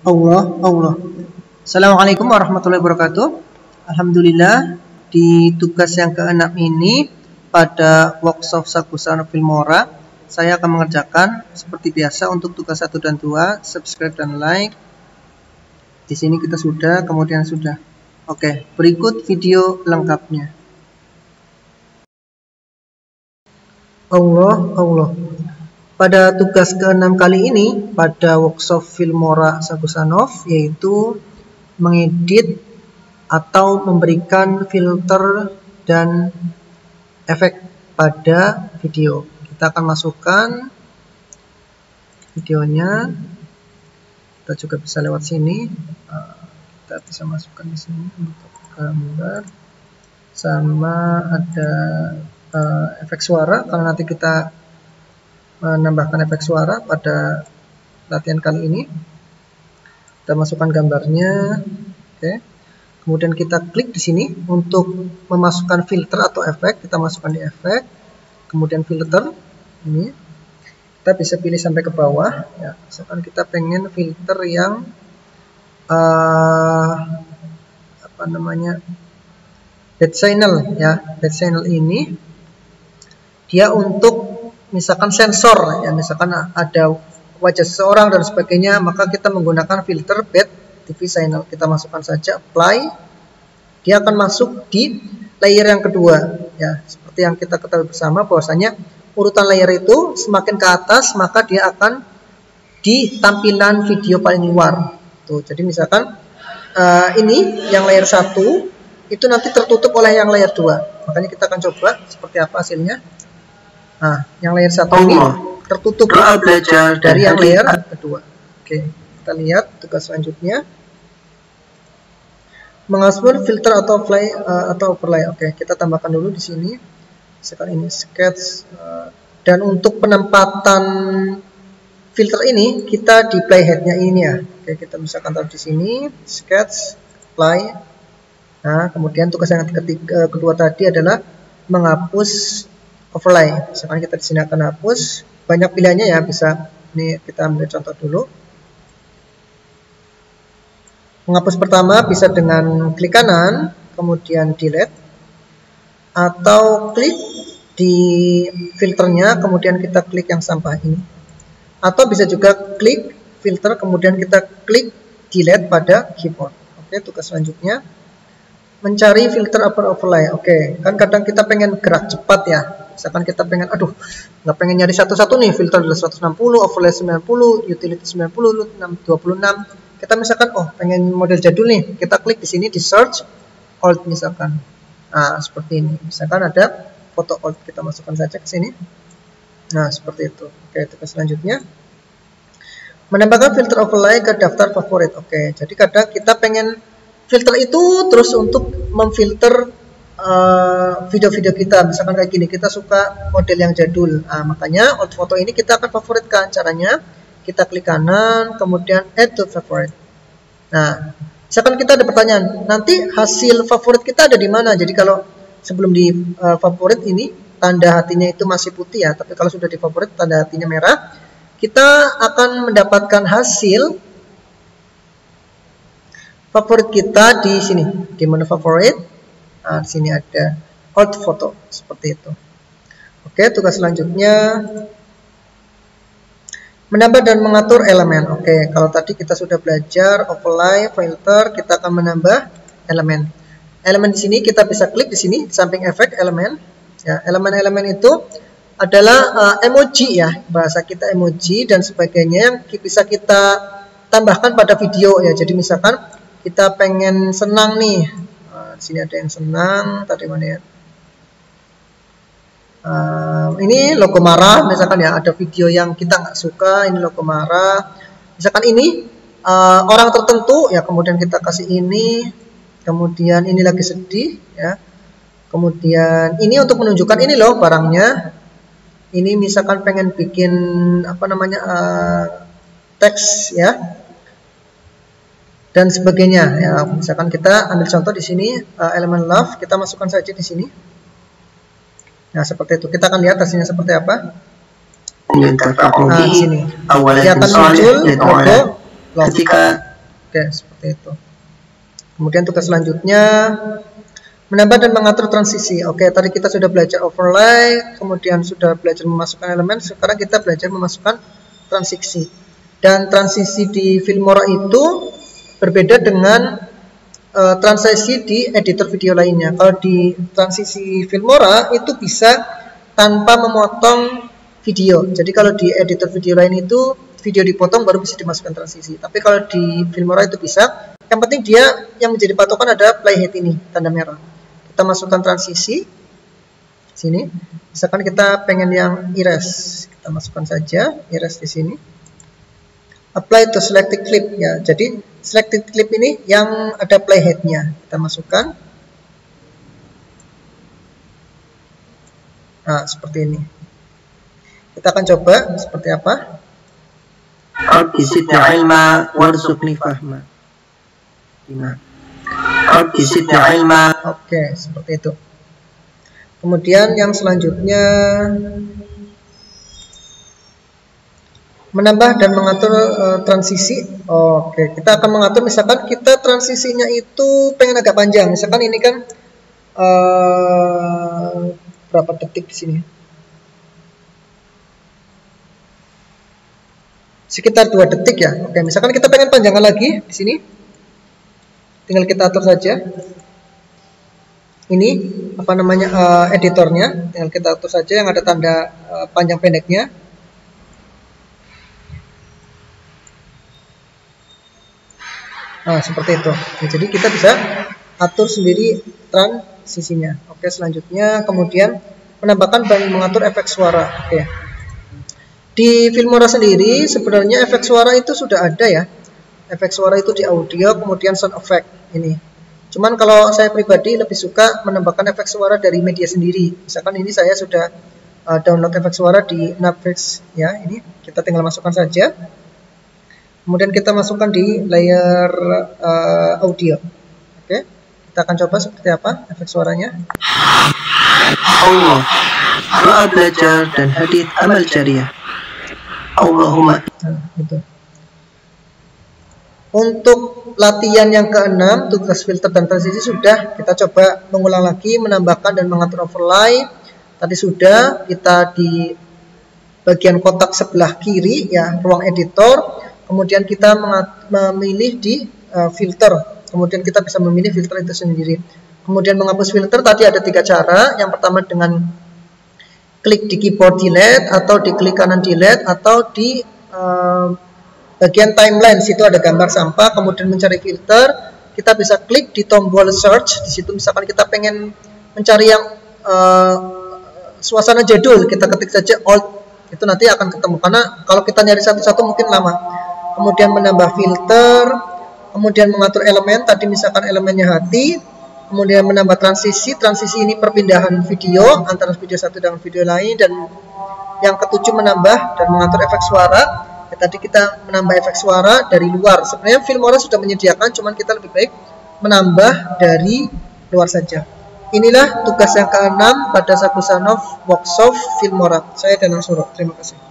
Allah. Assalamualaikum warahmatullahi wabarakatuh. Alhamdulillah, di tugas yang ke-6 ini pada workshop Sakusano Filmora, saya akan mengerjakan seperti biasa untuk tugas 1 dan 2, subscribe dan like. Di sini kita sudah, kemudian sudah. Oke, berikut video lengkapnya. Allah. Pada tugas ke-6 kali ini, pada workshop Filmora Sakusanov, yaitu mengedit atau memberikan filter dan efek pada video. Kita akan masukkan videonya. Kita juga bisa lewat sini. Kita bisa masukkan di sini untuk gambar. Sama ada efek suara, karena nanti kita menambahkan efek suara pada latihan kali ini. Kita masukkan gambarnya. Oke. Kemudian kita klik di sini untuk memasukkan filter atau efek. Kita masukkan di efek, kemudian filter ini. Kita bisa pilih sampai ke bawah ya. Misalkan kita pengen filter yang bed channel ya. Bed channel ini dia untuk misalkan sensor ya, misalkan ada wajah seseorang dan sebagainya, maka kita menggunakan filter bed TV channel. Kita masukkan saja apply, dia akan masuk di layer yang kedua ya. Seperti yang kita ketahui bersama bahwasanya urutan layer itu semakin ke atas maka dia akan di tampilan video paling luar tuh. Jadi misalkan ini yang layer 1 itu nanti tertutup oleh yang layer 2, makanya kita akan coba seperti apa hasilnya. Nah, yang layer 1 ini tertutup dari yang layer kedua. Oke, kita lihat tugas selanjutnya. Mengasuh filter atau overlay. Oke, kita tambahkan dulu di sini. Sekarang ini sketch. Dan untuk penempatan filter ini kita di playheadnya ini ya. Oke, kita misalkan taruh di sini sketch, play. Nah, kemudian tugas yang kedua tadi adalah menghapus overlay. Misalkan kita di sini akan hapus, banyak pilihannya ya, bisa ini kita ambil contoh dulu. Menghapus pertama bisa dengan klik kanan, kemudian delete, atau klik di filternya, kemudian kita klik yang sampah ini, atau bisa juga klik filter, kemudian kita klik delete pada keyboard. Oke, tugas selanjutnya mencari filter overlay. Oke, kan kadang kita pengen gerak cepat ya. Misalkan kita pengen, nggak pengen nyari satu-satu nih, filter 160, overlay 90, utility 90, 26. Kita misalkan, pengen model jadul nih, kita klik di sini di search old misalkan. Nah, seperti ini. Misalkan ada foto old, kita masukkan saja ke sini. Nah, seperti itu. Oke, tugas selanjutnya menambahkan filter overlay ke daftar favorit. Oke, jadi kadang kita pengen filter itu terus untuk memfilter video-video kita, misalkan kayak gini, kita suka model yang jadul. Nah, makanya old foto ini kita akan favoritkan. Caranya kita klik kanan, kemudian add to favorite. Nah, misalkan kita ada pertanyaan, nanti hasil favorit kita ada di mana? Jadi kalau sebelum di favorit ini tanda hatinya itu masih putih ya, tapi kalau sudah di favorit tanda hatinya merah, kita akan mendapatkan hasil favorit kita di sini, di menu favorit. Nah, di sini ada old foto seperti itu. Oke, tugas selanjutnya menambah dan mengatur elemen. Oke, kalau tadi kita sudah belajar overlay, filter, kita akan menambah elemen. Elemen di sini kita bisa klik di sini di samping efek elemen. Ya, elemen-elemen itu adalah emoji ya, bahasa kita emoji dan sebagainya yang bisa kita tambahkan pada video ya. Jadi misalkan kita pengen senang nih. Di sini ada yang senang, tadi mana ya? Ini logo marah, misalkan ya, ada video yang kita nggak suka, ini logo marah. Misalkan ini orang tertentu, ya kemudian kita kasih ini, kemudian ini lagi sedih, ya. Kemudian ini untuk menunjukkan ini loh barangnya. Ini misalkan pengen bikin teks ya. Dan sebagainya ya, misalkan kita ambil contoh di sini elemen love, kita masukkan saja di sini. Nah, seperti itu. Kita akan lihat hasilnya seperti apa. Nah, di sini dia akan muncul logo love. Oke, seperti itu. Kemudian tugas selanjutnya menambah dan mengatur transisi. Oke, tadi kita sudah belajar overlay, kemudian sudah belajar memasukkan elemen, sekarang kita belajar memasukkan transisi. Dan transisi di Filmora itu berbeda dengan transisi di editor video lainnya. Kalau di transisi Filmora itu bisa tanpa memotong video. Jadi kalau di editor video lain itu video dipotong baru bisa dimasukkan transisi. Tapi kalau di Filmora itu bisa. Yang penting dia yang menjadi patokan ada playhead ini, tanda merah. Kita masukkan transisi sini. Misalkan kita pengen yang erase, kita masukkan saja erase di sini. Apply to selected clip ya. Jadi selected clip ini yang ada playheadnya kita masukkan. Nah, seperti ini. Kita akan coba seperti apa. Rabbi zidni ilma warzuqni fahma. Rabbi zidni ilma. Oke, seperti itu. Kemudian yang selanjutnya menambah dan mengatur transisi. Oke, kita akan mengatur misalkan kita transisinya itu pengen agak panjang. Misalkan ini kan berapa detik di sini? Sekitar 2 detik ya. Oke, misalkan kita pengen panjangan lagi di sini. Tinggal kita atur saja. Ini apa namanya editornya, tinggal kita atur saja yang ada tanda panjang pendeknya. Nah, seperti itu. Ya, jadi kita bisa atur sendiri transisinya. Oke, selanjutnya kemudian menambahkan dan mengatur efek suara. Oke. Di Filmora sendiri sebenarnya efek suara itu sudah ada ya. Efek suara itu di audio, kemudian sound effect ini. Cuman kalau saya pribadi lebih suka menambahkan efek suara dari media sendiri. Misalkan ini saya sudah download efek suara di Navex ya. Ini kita tinggal masukkan saja. Kemudian kita masukkan di layer audio. Oke, kita akan coba seperti apa efek suaranya. Allah, doa belajar dan hadits amal jariah. Allahumma. Nah, itu. Untuk latihan yang ke-6, tugas filter dan transisi sudah. Kita coba mengulang lagi, menambahkan dan mengatur overlay. Tadi sudah, kita di bagian kotak sebelah kiri ya, ruang editor. Kemudian kita memilih di filter. Kemudian kita bisa memilih filter itu sendiri. Kemudian menghapus filter tadi ada 3 cara. Yang pertama dengan klik di keyboard delete, atau di klik kanan delete, atau di bagian timeline, situ ada gambar sampah. Kemudian mencari filter, kita bisa klik di tombol search. Di situ misalkan kita pengen mencari yang suasana jadul, kita ketik saja old, itu nanti akan ketemu. Karena kalau kita nyari satu-satu mungkin lama. Kemudian menambah filter, kemudian mengatur elemen. Tadi misalkan elemennya hati. Kemudian menambah transisi. Transisi ini perpindahan video antara video satu dengan video lain. Dan yang ketujuh menambah dan mengatur efek suara. Tadi kita menambah efek suara dari luar. Sebenarnya Filmora sudah menyediakan, cuman kita lebih baik menambah dari luar saja. Inilah tugas yang ke-6 pada Sagusanov Workshop Filmora. Saya Danang Suro. Terima kasih.